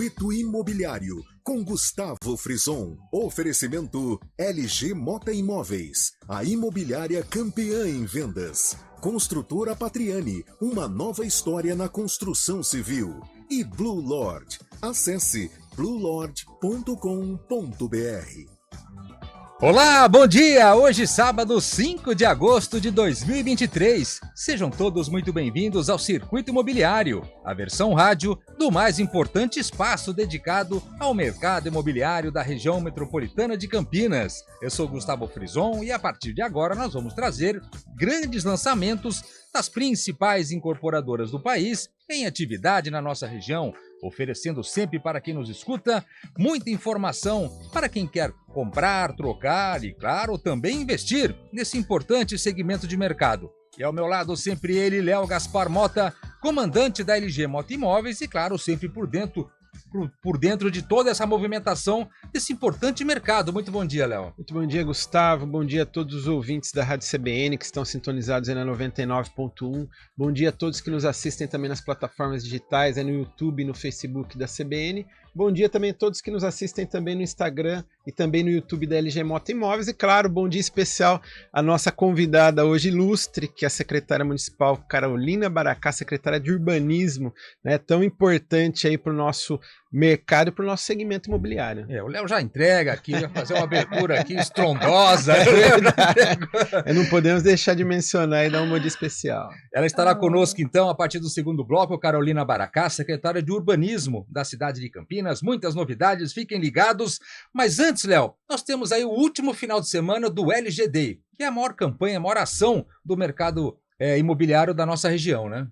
Circuito Imobiliário, com Gustavo Frison. Oferecimento LG Mota Imóveis, a imobiliária campeã em vendas. Construtora Patriani, uma nova história na construção civil. E Blue Lord. Acesse bluelord.com.br. Olá, bom dia! Hoje, sábado, 5 de agosto de 2023. Sejam todos muito bem-vindos ao Circuito Imobiliário, a versão rádio do mais importante espaço dedicado ao mercado imobiliário da região metropolitana de Campinas. Eu sou Gustavo Frison e a partir de agora nós vamos trazer grandes lançamentos das principais incorporadoras do país em atividade na nossa região, oferecendo sempre para quem nos escuta muita informação para quem quer comprar, trocar e, claro, também investir nesse importante segmento de mercado. E ao meu lado sempre ele, Léo Gaspar Mota, comandante da LG Mota Imóveis e, claro, sempre por dentro de toda essa movimentação desse importante mercado. Muito bom dia, Léo. Muito bom dia, Gustavo. Bom dia a todos os ouvintes da Rádio CBN que estão sintonizados aí na 99.1. Bom dia a todos que nos assistem também nas plataformas digitais, aí no YouTube e no Facebook da CBN. Bom dia também a todos que nos assistem também no Instagram e também no YouTube da LG Mota Imóveis. E claro, bom dia especial à nossa convidada hoje ilustre, que é a secretária municipal Carolina Baracá, secretária de Urbanismo, né, tão importante aí para o nosso mercado e para o nosso segmento imobiliário. O Léo já entrega aqui, vai fazer uma abertura aqui estrondosa. Não podemos deixar de mencionar e dar um bom dia especial. Ela estará conosco então a partir do segundo bloco, Carolina Baracá, secretária de Urbanismo da cidade de Campinas. Muitas novidades, fiquem ligados. Mas antes, Léo, nós temos aí o último final de semana do LG Day, que é a maior campanha, a maior ação do mercado imobiliário da nossa região, né?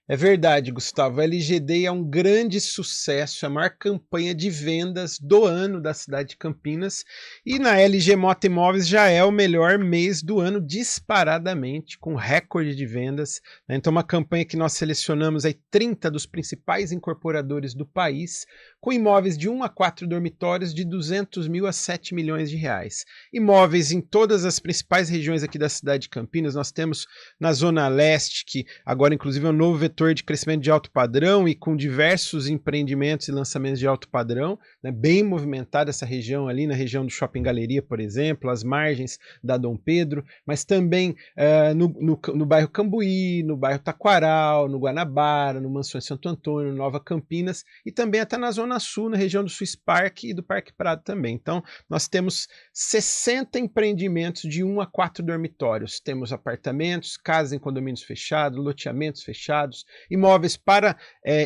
É verdade, Gustavo. A LG Day é um grande sucesso, a maior campanha de vendas do ano da cidade de Campinas. E na LG Mota Imóveis já é o melhor mês do ano disparadamente, com recorde de vendas, né? Então uma campanha que nós selecionamos aí 30 dos principais incorporadores do país, com imóveis de 1 a 4 dormitórios de 200 mil a 7 milhões de reais. Imóveis em todas as principais regiões aqui da cidade de Campinas. Nós temos na Zona Leste, que agora inclusive é um novo vetor de crescimento de alto padrão e com diversos empreendimentos e lançamentos de alto padrão, né, bem movimentada essa região ali, na região do Shopping Galeria, por exemplo, as margens da Dom Pedro, mas também no bairro Cambuí, no bairro Taquaral, no Guanabara, no Mansões Santo Antônio, Nova Campinas e também até na Zona Sul, na região do Swiss Park e do Parque Prado também. Então, nós temos 60 empreendimentos de 1 a 4 dormitórios. Temos apartamentos, casas em condomínios fechados, loteamentos fechados, imóveis para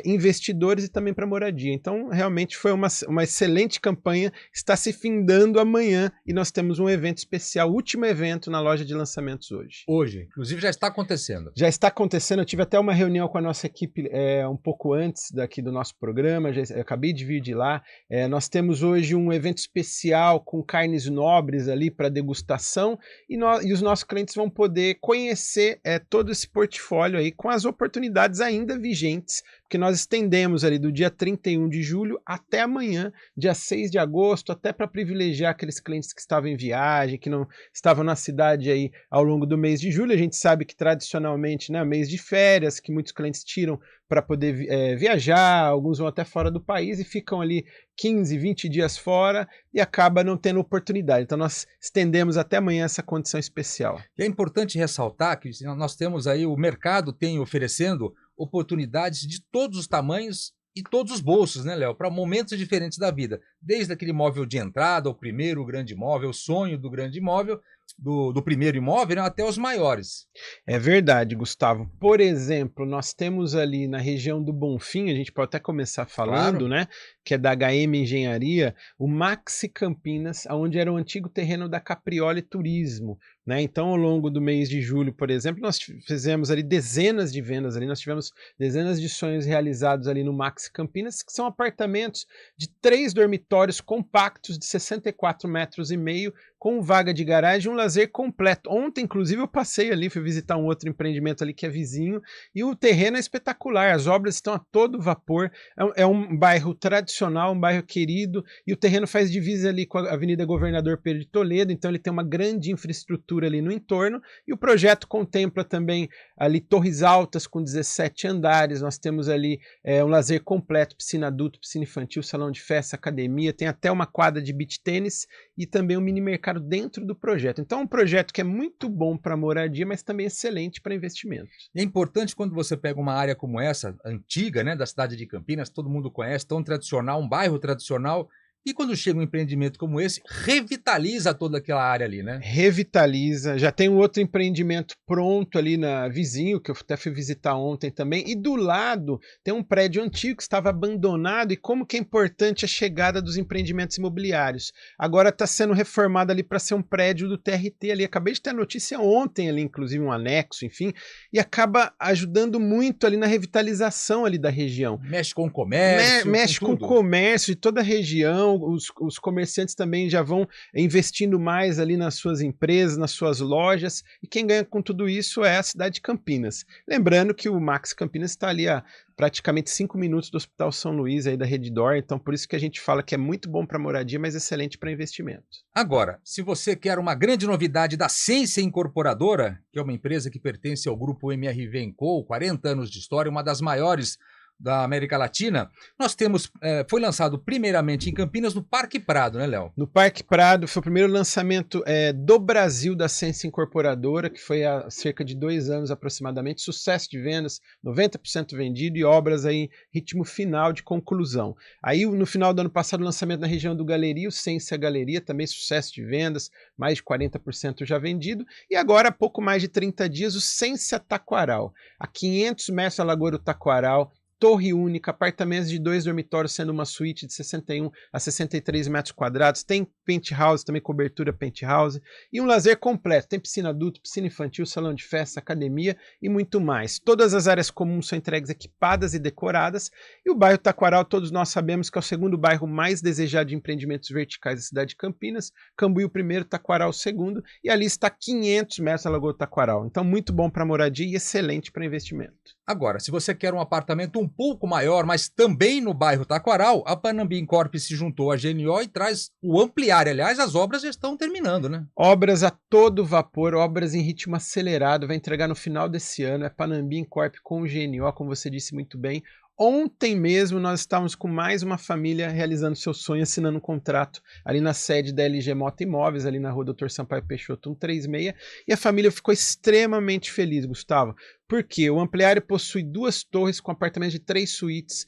investidores e também para moradia. Então, realmente foi uma excelente campanha, está se findando amanhã e nós temos um evento especial, último evento na loja de lançamentos hoje. Hoje, inclusive já está acontecendo. Já está acontecendo, eu tive até uma reunião com a nossa equipe um pouco antes daqui do nosso programa, eu acabei de vir de lá. Nós temos hoje um evento especial com carnes nobres ali para degustação e os nossos clientes vão poder conhecer todo esse portfólio aí com as oportunidades ainda vigentes, porque nós estendemos ali do dia 31 de julho até amanhã, dia 6 de agosto, até para privilegiar aqueles clientes que estavam em viagem, que não estavam na cidade aí ao longo do mês de julho. A gente sabe que tradicionalmente, né, mês de férias, que muitos clientes tiram para poder viajar, alguns vão até fora do país e ficam ali 15, 20 dias fora e acaba não tendo oportunidade. Então nós estendemos até amanhã essa condição especial. E é importante ressaltar que nós temos aí, o mercado tem oferecendo oportunidades de todos os tamanhos e todos os bolsos, né, Léo? Para momentos diferentes da vida. Desde aquele imóvel de entrada, o primeiro grande imóvel, o sonho do grande imóvel, do primeiro imóvel, né, até os maiores. É verdade, Gustavo. Por exemplo, nós temos ali na região do Bonfim, a gente pode até começar falando, claro, né, que é da HM Engenharia, o Maxi Campinas, onde era o antigo terreno da Caprioli Turismo, né? Então, ao longo do mês de julho, por exemplo, nós fizemos ali dezenas de vendas ali, nós tivemos dezenas de sonhos realizados ali no Maxi Campinas, que são apartamentos de 3 dormitórios compactos de 64 metros e meio, com vaga de garagem, um lazer completo. Ontem, inclusive, eu passei ali, fui visitar um outro empreendimento ali que é vizinho, e o terreno é espetacular, as obras estão a todo vapor, é um bairro tradicional, um bairro querido, e o terreno faz divisa ali com a Avenida Governador Pedro de Toledo, então ele tem uma grande infraestrutura infraestrutura ali no entorno, e o projeto contempla também ali torres altas com 17 andares, nós temos ali um lazer completo, piscina adulto, piscina infantil, salão de festa, academia, tem até uma quadra de beach tênis e também um mini mercado dentro do projeto. Então é um projeto que é muito bom para moradia, mas também excelente para investimentos. É importante quando você pega uma área como essa, antiga, né, da cidade de Campinas, todo mundo conhece, tão tradicional, um bairro tradicional, e quando chega um empreendimento como esse, revitaliza toda aquela área ali, né? Revitaliza, já tem um outro empreendimento pronto ali na vizinho, que eu até fui visitar ontem também, e do lado tem um prédio antigo que estava abandonado, e como que é importante a chegada dos empreendimentos imobiliários. Agora está sendo reformado ali para ser um prédio do TRT ali, acabei de ter a notícia ontem ali, inclusive um anexo, enfim, e acaba ajudando muito ali na revitalização ali da região. Mexe com o comércio, mexe com o comércio de toda a região. Os comerciantes também já vão investindo mais ali nas suas empresas, nas suas lojas, e quem ganha com tudo isso é a cidade de Campinas. Lembrando que o Max Campinas está ali a praticamente 5 minutos do Hospital São Luís, aí da Redditor, então por isso que a gente fala que é muito bom para moradia, mas excelente para investimento. Agora, se você quer uma grande novidade da Ciência Incorporadora, que é uma empresa que pertence ao grupo MRV & Co., 40 anos de história, uma das maiores da América Latina, nós temos, foi lançado primeiramente em Campinas, no Parque Prado, né, Léo? No Parque Prado, foi o primeiro lançamento do Brasil da Ciência Incorporadora, que foi há cerca de 2 anos aproximadamente, sucesso de vendas, 90% vendido e obras aí em ritmo final de conclusão. Aí no final do ano passado, o lançamento na região do Galeria, o Ciência Galeria, também sucesso de vendas, mais de 40% já vendido, e agora há pouco mais de 30 dias, o Ciência Taquaral, a 500 metros da Lagoa do Taquaral, torre única, apartamentos de 2 dormitórios, sendo uma suíte de 61 a 63 metros quadrados, tem penthouse, também cobertura penthouse, e um lazer completo, tem piscina adulto, piscina infantil, salão de festa, academia e muito mais. Todas as áreas comuns são entregues equipadas e decoradas, e o bairro Taquaral, todos nós sabemos que é o segundo bairro mais desejado de empreendimentos verticais da cidade de Campinas, Cambuí o primeiro, Taquaral o segundo, e ali está 500 metros da Lagoa do Taquaral. Então muito bom para moradia e excelente para investimento. Agora, se você quer um apartamento um pouco maior, mas também no bairro Taquaral, a Panambi Corp se juntou à GNO e traz o Ampliare. Aliás, as obras já estão terminando, né? Obras a todo vapor, obras em ritmo acelerado, vai entregar no final desse ano, é Panambi Corp com o GNO, como você disse muito bem. Ontem mesmo nós estávamos com mais uma família realizando seu sonho, assinando um contrato ali na sede da LG Mota Imóveis, ali na rua Dr. Sampaio Peixoto 136, e a família ficou extremamente feliz, Gustavo, porque o Ampliare possui 2 torres com apartamentos de 3 suítes,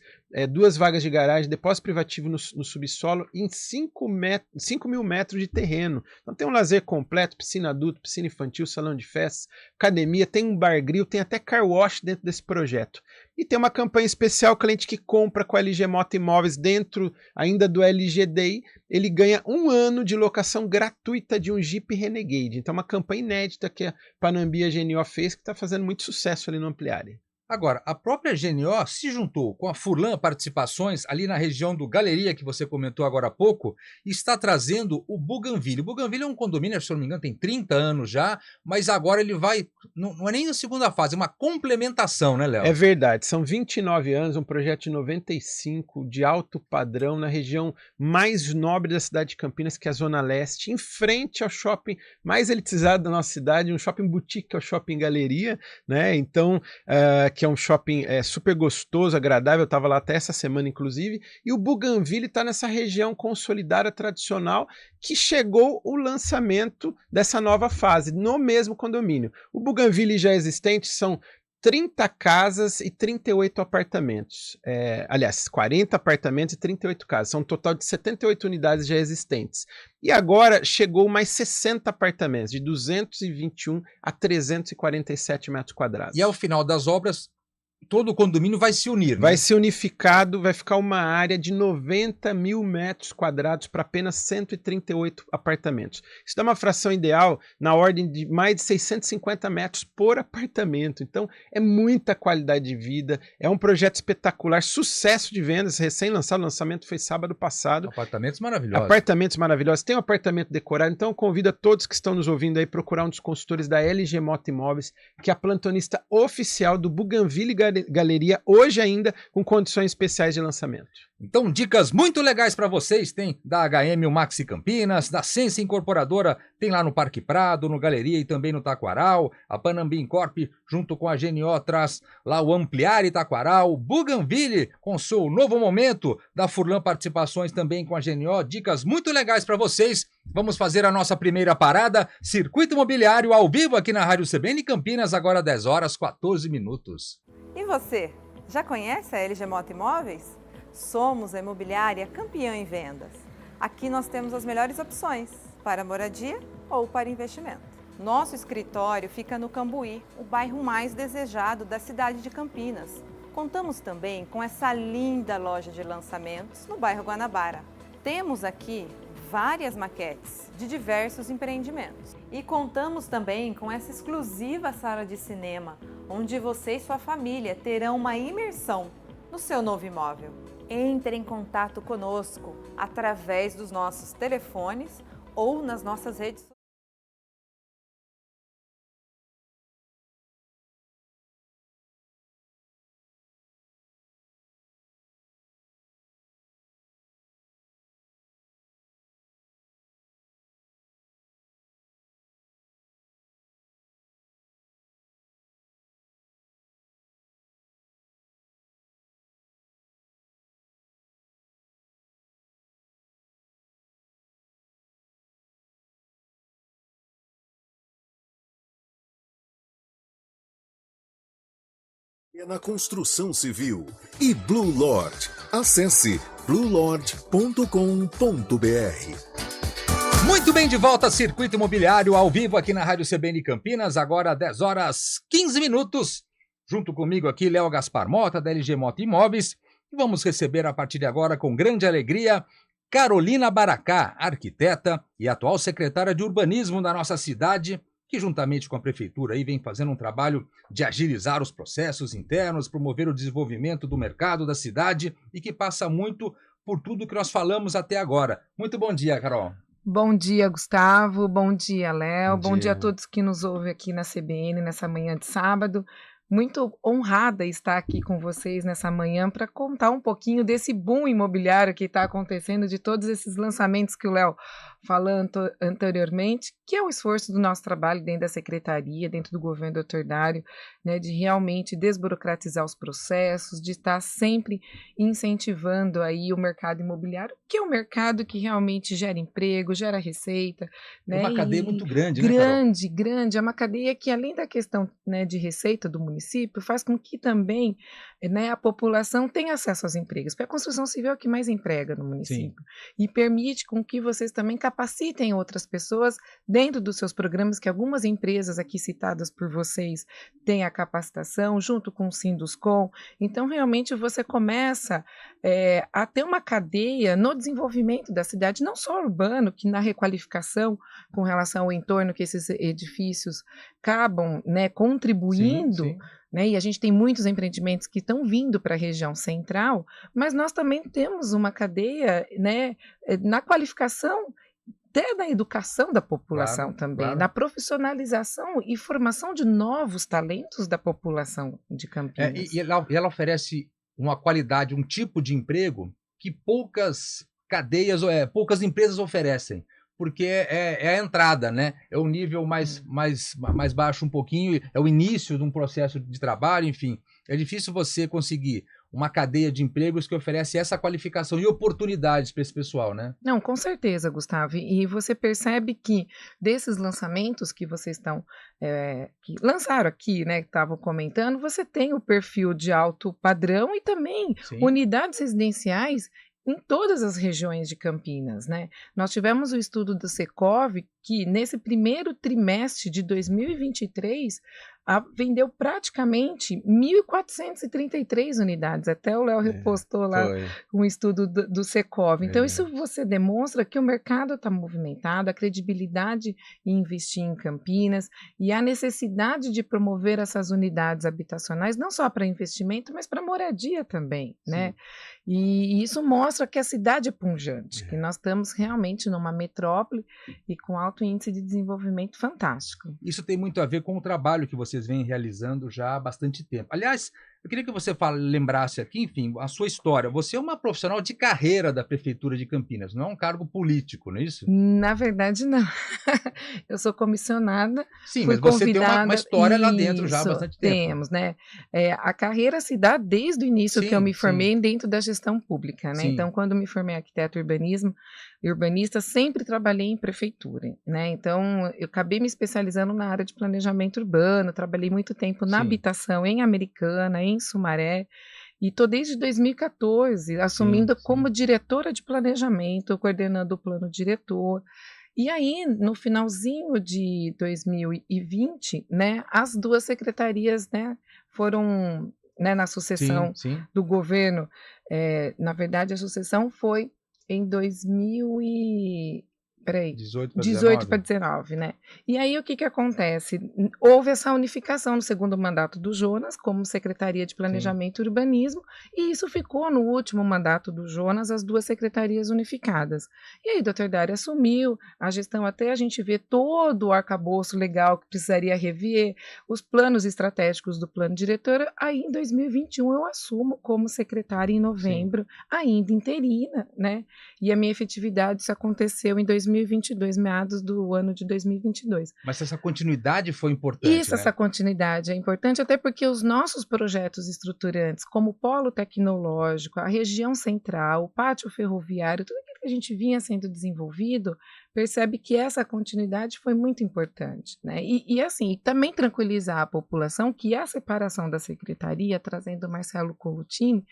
2 vagas de garagem, depósito privativo no subsolo em 5 mil metros de terreno. Então tem um lazer completo, piscina adulto, piscina infantil, salão de festas, academia, tem um bar grill, tem até car wash dentro desse projeto. E tem uma campanha especial, cliente que compra com a LG Mota Imóveis dentro ainda do LGDI, ele ganha 1 ano de locação gratuita de um Jeep Renegade. Então uma campanha inédita que a Panambi e a GNO fez, que está fazendo muito sucesso ali no Ampliare. Agora, a própria GNO se juntou com a Furlan Participações, ali na região do Galeria, que você comentou agora há pouco, e está trazendo o Bougainville. O Bougainville é um condomínio, se eu não me engano, tem 30 anos já, mas agora ele vai, não é nem na segunda fase, é uma complementação, né, Léo? É verdade, são 29 anos, um projeto de 95, de alto padrão, na região mais nobre da cidade de Campinas, que é a Zona Leste, em frente ao shopping mais elitizado da nossa cidade, um shopping boutique, que é o Shopping Galeria, né? Então, que é um shopping super gostoso, agradável, eu estava lá até essa semana, inclusive, e o Bougainville está nessa região consolidada, tradicional, que chegou o lançamento dessa nova fase, no mesmo condomínio. O Bougainville já existente são 30 casas e 38 apartamentos. Aliás, 40 apartamentos e 38 casas. São um total de 78 unidades já existentes. E agora chegou mais 60 apartamentos, de 221 a 347 metros quadrados. E ao final das obras, todo o condomínio vai se unir, né? Vai ser unificado, vai ficar uma área de 90 mil metros quadrados para apenas 138 apartamentos. Isso dá uma fração ideal na ordem de mais de 650 metros por apartamento. Então, é muita qualidade de vida, é um projeto espetacular, sucesso de vendas, recém-lançado, o lançamento foi sábado passado. Apartamentos maravilhosos. Apartamentos maravilhosos, tem um apartamento decorado, então eu convido a todos que estão nos ouvindo aí procurar um dos consultores da LG Mota Imóveis, que é a plantonista oficial do Bougainville galeria hoje ainda com condições especiais de lançamento. Então, dicas muito legais para vocês, tem da HM, o Maxi Campinas, da Sense Incorporadora, tem lá no Parque Prado, no Galeria e também no Taquaral, a Panambim Corp, junto com a GNO, traz lá o Ampliar Taquaral, Bougainville, com seu novo momento, da Furlan Participações também com a GNO, dicas muito legais para vocês. Vamos fazer a nossa primeira parada, Circuito Imobiliário ao vivo aqui na Rádio CBN Campinas, agora 10 horas 14 minutos. E você, já conhece a LG Mota Imóveis? Somos a imobiliária campeã em vendas. Aqui nós temos as melhores opções para moradia ou para investimento. Nosso escritório fica no Cambuí, o bairro mais desejado da cidade de Campinas. Contamos também com essa linda loja de lançamentos no bairro Guanabara. Temos aqui várias maquetes de diversos empreendimentos. E contamos também com essa exclusiva sala de cinema, onde você e sua família terão uma imersão no seu novo imóvel. Entre em contato conosco através dos nossos telefones ou nas nossas redes sociais. É na construção civil e Blue Lord. Acesse bluelord.com.br. Muito bem, de volta, Circuito Imobiliário ao vivo aqui na Rádio CBN Campinas, agora 10 horas 15 minutos. Junto comigo aqui, Léo Gaspar Mota, da LG Mota Imóveis. E vamos receber a partir de agora, com grande alegria, Carolina Baracá, arquiteta e atual secretária de Urbanismo da nossa cidade, que juntamente com a prefeitura aí vem fazendo um trabalho de agilizar os processos internos, promover o desenvolvimento do mercado da cidade e que passa muito por tudo que nós falamos até agora. Muito bom dia, Carol. Bom dia, Gustavo. Bom dia, Léo. Bom dia a todos que nos ouvem aqui na CBN nessa manhã de sábado. Muito honrada estar aqui com vocês nessa manhã para contar um pouquinho desse boom imobiliário que está acontecendo, de todos esses lançamentos que o Léo falou anteriormente, que é o esforço do nosso trabalho dentro da secretaria, dentro do governo do Dr. Dário, né, de realmente desburocratizar os processos, de estar sempre incentivando aí o mercado imobiliário, que é um mercado que realmente gera emprego, gera receita. É uma cadeia muito grande, né, Carol? Grande. É uma cadeia que, além da questão, né, de receita do município, faz com que também, né, a população tenha acesso aos empregos, porque a construção civil é o que mais emprega no município. Sim. E permite com que vocês também capacitem outras pessoas dentro dos seus programas, que algumas empresas aqui citadas por vocês têm a capacitação, junto com o Sinduscom. Então, realmente, você começa a ter uma cadeia no desenvolvimento da cidade, não só urbano, que na requalificação com relação ao entorno que esses edifícios acabam, né, contribuindo. Sim. Né, e a gente tem muitos empreendimentos que estão vindo para a região central, mas nós também temos uma cadeia, né, na qualificação, até na educação da população, claro, também, claro, na profissionalização e formação de novos talentos da população de Campinas. E ela oferece uma qualidade, um tipo de emprego que poucas cadeias, poucas empresas oferecem. Porque é a entrada, né? É o nível mais baixo um pouquinho, é o início de um processo de trabalho, enfim. É difícil você conseguir uma cadeia de empregos que oferece essa qualificação e oportunidades para esse pessoal, né? Não, com certeza, Gustavo. E você percebe que desses lançamentos que vocês estão, que lançaram aqui, né, que estavam comentando, você tem o perfil de alto padrão e também Sim. unidades residenciais em todas as regiões de Campinas, né? Nós tivemos o estudo do Secov, que nesse primeiro trimestre de 2023 vendeu praticamente 1.433 unidades. Até o Léo repostou lá um estudo do Secov. Então, isso você demonstra que o mercado está movimentado, a credibilidade em investir em Campinas e a necessidade de promover essas unidades habitacionais, não só para investimento, mas para moradia também, né? E isso mostra que a cidade é pujante, que nós estamos realmente numa metrópole e com alto índice de desenvolvimento fantástico. Isso tem muito a ver com o trabalho que vocês vêm realizando já há bastante tempo. Aliás, Eu queria que você lembrasse aqui, enfim, a sua história. Você é uma profissional de carreira da Prefeitura de Campinas, não é um cargo político, não é isso? Na verdade, não. Eu sou comissionada, Sim, fui mas você tem uma convidada. história lá dentro já há Isso, bastante tempo. temos, né? A carreira se dá desde o início que eu Sim, me sim. formei dentro da gestão pública, né? Sim. Então, quando me formei arquiteto urbanista, sempre trabalhei em prefeitura, né? Então, eu acabei me especializando na área de planejamento urbano, trabalhei muito tempo na Sim. habitação em Americana, em Sumaré, e estou desde 2014 assumindo sim. como diretora de planejamento, coordenando o plano diretor. E aí, no finalzinho de 2020, né, as duas secretarias, né, foram, né, na sucessão Sim. do governo. Na verdade, a sucessão foi em 18 para 18 para 19. 19, né? E aí o que que acontece? Houve essa unificação no segundo mandato do Jonas como Secretaria de Planejamento e Urbanismo, e isso ficou no último mandato do Jonas, as duas secretarias unificadas. E aí o Dr. Dário assumiu a gestão, até a gente ver todo o arcabouço legal que precisaria rever, os planos estratégicos do plano diretor. Aí em 2021 eu assumo como secretária em novembro, ainda interina, né? E a minha efetividade, isso aconteceu em 2022, meados do ano de 2022. Mas essa continuidade foi importante, Isso, né? essa continuidade é importante, até porque os nossos projetos estruturantes, como o polo tecnológico, a região central, o pátio ferroviário, tudo aquilo que a gente vinha sendo desenvolvido, percebe que essa continuidade foi muito importante, né? E assim, também tranquilizar a população que a separação da secretaria, trazendo o Marcelo Colutini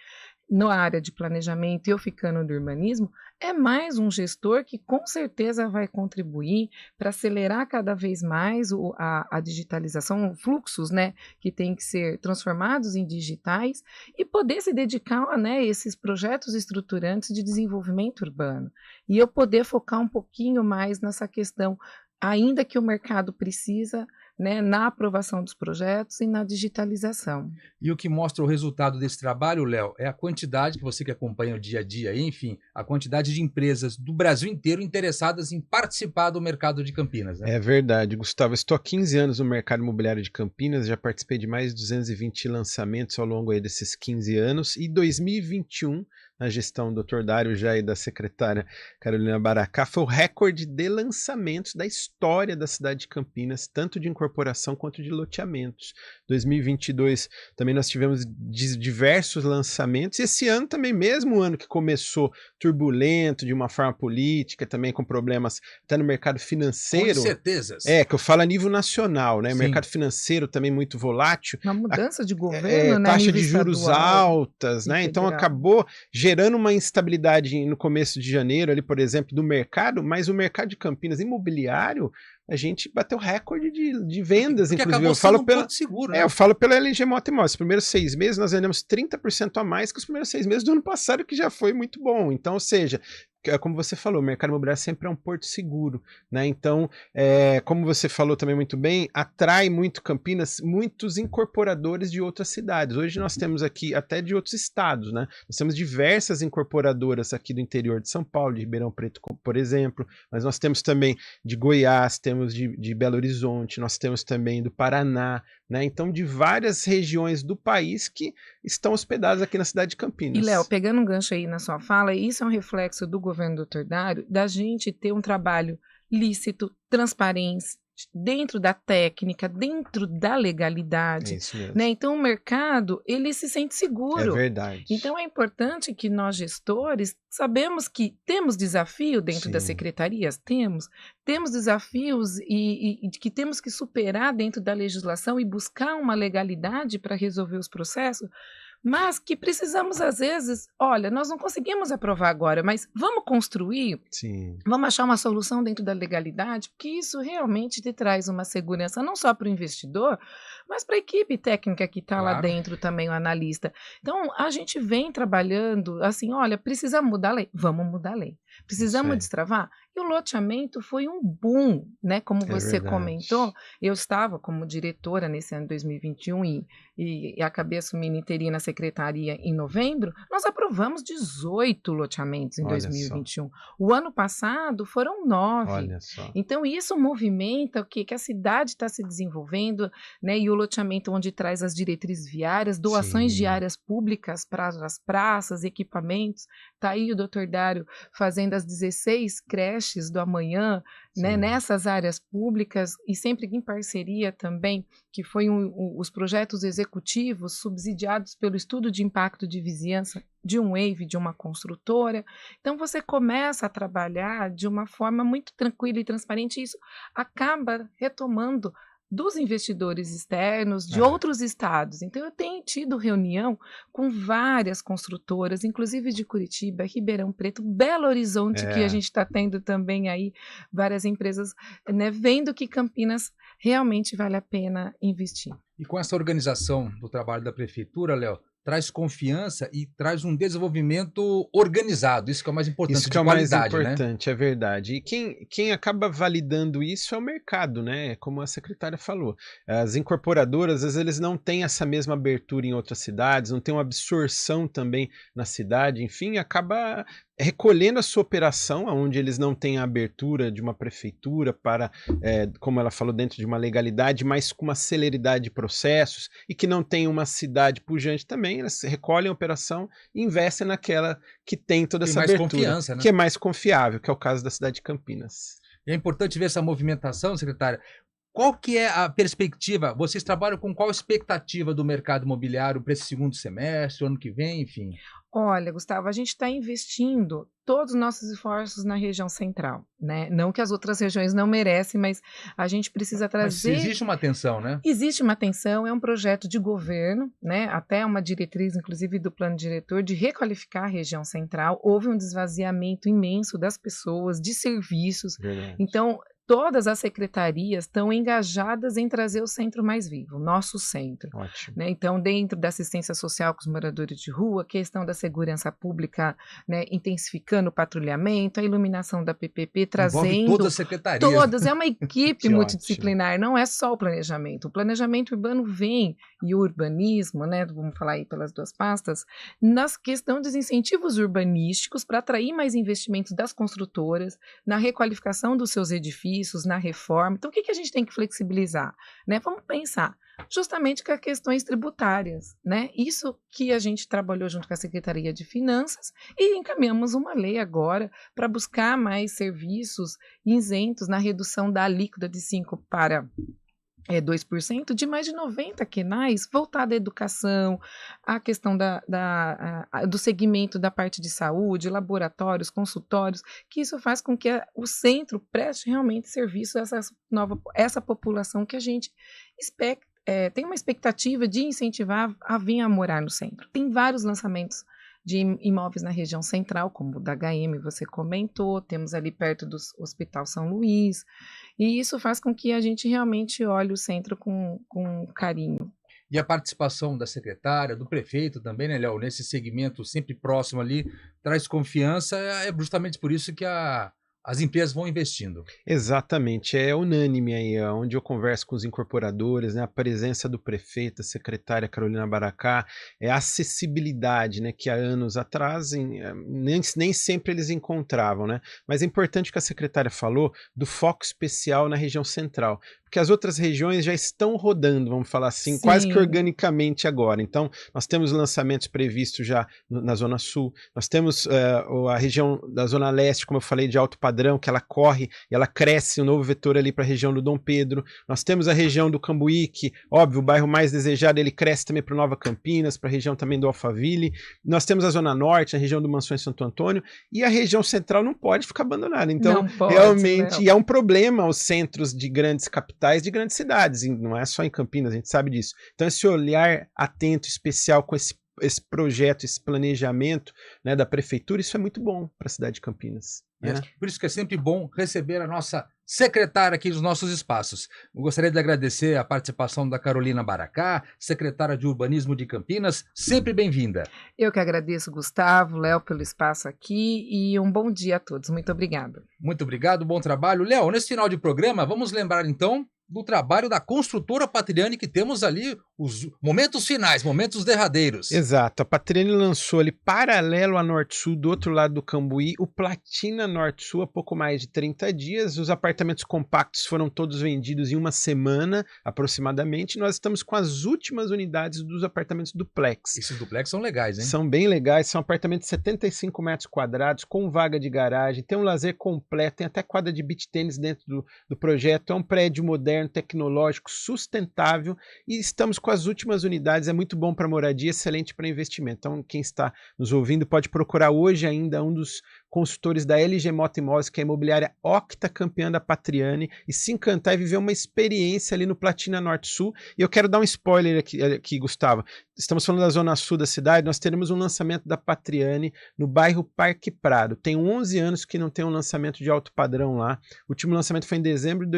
na área de planejamento e eu ficando no urbanismo, é mais um gestor que com certeza vai contribuir para acelerar cada vez mais a digitalização, fluxos, né, que tem que ser transformados em digitais e poder se dedicar, né, a esses projetos estruturantes de desenvolvimento urbano. E eu poder focar um pouquinho mais nessa questão, ainda que o mercado precisa, né, na aprovação dos projetos e na digitalização. E o que mostra o resultado desse trabalho, Léo, é a quantidade que você que acompanha o dia a dia, enfim, a quantidade de empresas do Brasil inteiro interessadas em participar do mercado de Campinas, né? É verdade, Gustavo. Estou há 15 anos no mercado imobiliário de Campinas, já participei de mais de 220 lançamentos ao longo aí desses 15 anos, e 2021, na gestão do Dr. Dário já e da secretária Carolina Baracá, foi o recorde de lançamentos da história da cidade de Campinas, tanto de incorporação quanto de loteamentos. 2022 também nós tivemos diversos lançamentos, e esse ano também, mesmo o ano que começou turbulento de uma forma política, também com problemas até no mercado financeiro. Com certezas. Que eu falo a nível nacional, né? Sim. Mercado financeiro também muito volátil. Uma mudança de governo, né? Taxa nível de juros estadual, altas, né? Então federal. acabou gerando uma instabilidade no começo de janeiro, ali, por exemplo, do mercado, mas o mercado de Campinas imobiliário, a gente bateu recorde de vendas, Porque inclusive. acabou Eu falo sendo um pela. ponto seguro, né? Eu falo pela LG Mota Imóveis. Os primeiros 6 meses nós vendemos 30% a mais que os primeiros 6 meses do ano passado, que já foi muito bom. Então, ou seja, como você falou, o mercado imobiliário sempre é um porto seguro, né? Então, como você falou também muito bem, atrai muito Campinas, muitos incorporadores de outras cidades. Hoje nós temos aqui até de outros estados, né? Nós temos diversas incorporadoras aqui do interior de São Paulo, de Ribeirão Preto, por exemplo, mas nós temos também de Goiás, temos de Belo Horizonte, nós temos também do Paraná, né? Então, de várias regiões do país que estão hospedadas aqui na cidade de Campinas. E, Léo, pegando um gancho aí na sua fala, isso é um reflexo do governo do Dr. Dário, da gente ter um trabalho lícito, transparente, dentro da técnica, dentro da legalidade. É isso mesmo. Né? Então, o mercado, ele se sente seguro. É verdade. Então, é importante que nós, gestores, sabemos que temos desafio dentro Sim. das secretarias, temos desafios e que temos que superar dentro da legislação e buscar uma legalidade para resolver os processos, mas que precisamos, às vezes, olha, nós não conseguimos aprovar agora, mas vamos construir, Sim. vamos achar uma solução dentro da legalidade, porque isso realmente te traz uma segurança, não só para o investidor, mas para a equipe técnica que está lá dentro também, o analista. Então, a gente vem trabalhando assim, olha, precisa mudar a lei, vamos mudar a lei. Precisamos destravar? E o loteamento foi um boom, né? Como você comentou, eu estava como diretora nesse ano de 2021 e acabei assumindo interina na secretaria em novembro. Nós aprovamos 18 loteamentos em 2021. O ano passado foram 9. Olha só. Então isso movimenta o quê? Que a cidade está se desenvolvendo, né? E o loteamento onde traz as diretrizes viárias, doações de áreas públicas para as praças, equipamentos. Está aí o doutor Dário fazendo as 16 creches do amanhã, né, nessas áreas públicas e sempre em parceria também, que foi os projetos executivos subsidiados pelo estudo de impacto de vizinhança de um Wave, de uma construtora. Então você começa a trabalhar de uma forma muito tranquila e transparente e isso acaba retomando dos investidores externos, de outros estados. Então, eu tenho tido reunião com várias construtoras, inclusive de Curitiba, Ribeirão Preto, Belo Horizonte, que a gente está tendo também aí várias empresas, né, vendo que Campinas realmente vale a pena investir. E com essa organização do trabalho da prefeitura, Léo, traz confiança e traz um desenvolvimento organizado. Isso que é o mais importante, isso que é o mais importante, né? É verdade. E quem acaba validando isso é o mercado, né? Como a secretária falou. As incorporadoras, às vezes, eles não têm essa mesma abertura em outras cidades, não tem uma absorção também na cidade, enfim, acaba recolhendo a sua operação, onde eles não têm a abertura de uma prefeitura para, como ela falou, dentro de uma legalidade, mas com uma celeridade de processos e que não tem uma cidade pujante também, elas recolhem a operação e investem naquela que tem toda essa abertura, confiança, né? Que é mais confiável, que é o caso da cidade de Campinas. E é importante ver essa movimentação, secretária. Qual que é a perspectiva? Vocês trabalham com qual expectativa do mercado imobiliário para esse segundo semestre, ano que vem, enfim? Olha, Gustavo, a gente está investindo todos os nossos esforços na região central, né? Não que as outras regiões não merecem, mas a gente precisa trazer... Mas existe uma atenção, né? Existe uma atenção, é um projeto de governo, né? Até uma diretriz, inclusive do plano diretor, de requalificar a região central. Houve um esvaziamento imenso das pessoas, de serviços. Verdade. Então, todas as secretarias estão engajadas em trazer o centro mais vivo, o nosso centro. Ótimo. Né? Então, dentro da assistência social com os moradores de rua, a questão da segurança pública, né, intensificando o patrulhamento, a iluminação da PPP, trazendo... Envolve todas as secretarias. Todas, é uma equipe multidisciplinar, não é só o planejamento. O planejamento urbano vem, e o urbanismo, né, vamos falar aí pelas duas pastas, na questão dos incentivos urbanísticos para atrair mais investimentos das construtoras, na requalificação dos seus edifícios, na reforma. Então, o que a gente tem que flexibilizar? Né? Vamos pensar justamente com as questões tributárias, né? Isso que a gente trabalhou junto com a Secretaria de Finanças e encaminhamos uma lei agora para buscar mais serviços isentos na redução da alíquota de 5% para 2% de mais de 90 quenais voltada à educação, à questão do segmento da parte de saúde, laboratórios, consultórios, que isso faz com que o centro preste realmente serviço a essa população que a gente tem uma expectativa de incentivar a vir a morar no centro. Tem vários lançamentos de imóveis na região central, como o da HM, você comentou, temos ali perto do Hospital São Luís, e isso faz com que a gente realmente olhe o centro com carinho. E a participação da secretária, do prefeito também, né, Léo, nesse segmento sempre próximo ali, traz confiança, é justamente por isso que as empresas vão investindo. Exatamente, é unânime aí, onde eu converso com os incorporadores, né, a presença do prefeito, a secretária Carolina Baracá, a acessibilidade, né, que há anos atrás nem sempre eles encontravam, né, mas é importante que a secretária falou do foco especial na região central, porque as outras regiões já estão rodando, vamos falar assim, Sim. quase que organicamente agora. Então, nós temos lançamentos previstos já na Zona Sul, nós temos a região da Zona Leste, como eu falei, de alto padrão, que ela corre e ela cresce, um novo vetor ali para a região do Dom Pedro. Nós temos a região do Cambuí, que, óbvio, o bairro mais desejado, ele cresce também para Nova Campinas, para a região também do Alphaville. Nós temos a Zona Norte, a região do Mansões Santo Antônio, e a região central não pode ficar abandonada. Então, realmente, e é um problema os centros de grandes capitais, de grandes cidades, e não é só em Campinas, a gente sabe disso. Então, esse olhar atento, especial, com esse projeto, esse planejamento, né, da prefeitura, isso é muito bom para a cidade de Campinas. Por isso que é sempre bom receber a nossa secretária aqui dos nossos espaços. Eu gostaria de agradecer a participação da Carolina Baracá, secretária de Urbanismo de Campinas, sempre bem-vinda. Eu que agradeço, Gustavo, Léo, pelo espaço aqui e um bom dia a todos. Muito obrigada. Muito obrigado, bom trabalho. Léo, nesse final de programa, vamos lembrar então do trabalho da construtora Patriani, que temos ali os momentos finais, momentos derradeiros. Exato, a Patriani lançou ali, paralelo à Norte-Sul, do outro lado do Cambuí, o Platina Norte-Sul há pouco mais de 30 dias. Os apartamentos compactos foram todos vendidos em uma semana, aproximadamente. Nós estamos com as últimas unidades dos apartamentos duplex. Esses duplex são legais, hein? São bem legais, são apartamentos de 75 metros quadrados, com vaga de garagem, tem um lazer completo, tem até quadra de beach tênis dentro do projeto. É um prédio moderno, tecnológico, sustentável, e estamos com as últimas unidades. É muito bom para moradia, excelente para investimento. Então, quem está nos ouvindo pode procurar hoje ainda um dos consultores da LG Mota Imóveis, que é a imobiliária octacampeã da Patriani, e se encantar e viver uma experiência ali no Platina Norte-Sul. E eu quero dar um spoiler aqui, Gustavo. Estamos falando da zona sul da cidade, nós teremos um lançamento da Patriani no bairro Parque Prado. Tem 11 anos que não tem um lançamento de alto padrão lá. O último lançamento foi em dezembro de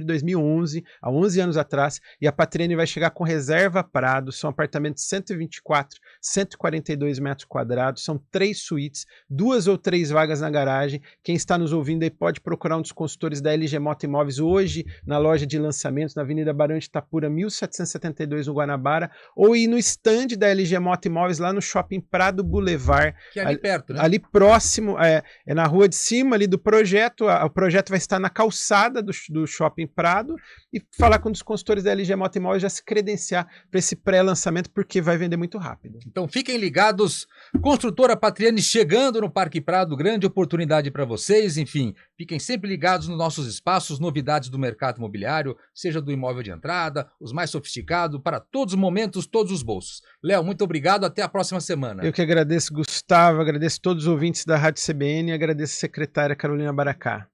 2011, há 11 anos atrás, e a Patriani vai chegar com reserva Prado. São apartamentos de 124, 142 metros quadrados, são 3 suítes, 2 ou 3 vagas na garagem. Quem está nos ouvindo aí pode procurar um dos consultores da LG Mota Imóveis hoje na loja de lançamentos, na Avenida Barão de Itapura, 1772, no Guanabara, ou ir no stand da LG Mota Imóveis lá no Shopping Prado Boulevard. Que é ali perto, né? Ali próximo, é na rua de cima ali do projeto. O projeto vai estar na calçada do Shopping Prado, e falar com um dos consultores da LG Mota Imóveis, já se credenciar para esse pré-lançamento, porque vai vender muito rápido. Então fiquem ligados, construtora Patriani chegando no Parque Prado, grande oportunidade para vocês. Enfim, fiquem sempre ligados nos nossos espaços, novidades do mercado imobiliário, seja do imóvel de entrada, os mais sofisticados, para todos os momentos, todos os bolsos. Léo, muito obrigado, até a próxima semana. Eu que agradeço, Gustavo, agradeço todos os ouvintes da Rádio CBN e agradeço a secretária Carolina Baracá.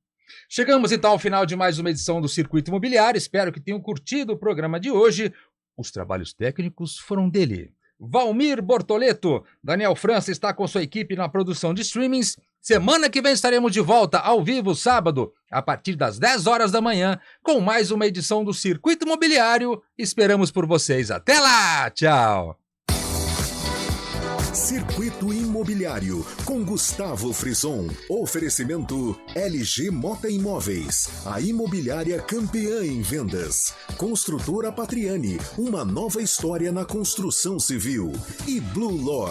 Chegamos então ao final de mais uma edição do Circuito Imobiliário. Espero que tenham curtido o programa de hoje. Os trabalhos técnicos foram dele, Valmir Bortoleto. Daniel França está com sua equipe na produção de streamings. Semana que vem estaremos de volta ao vivo, sábado, a partir das 10 horas da manhã, com mais uma edição do Circuito Imobiliário. Esperamos por vocês. Até lá! Tchau! Circuito Imobiliário, com Gustavo Frison. Oferecimento LG Mota Imóveis, a imobiliária campeã em vendas. Construtora Patriani, uma nova história na construção civil. E Blue Lore.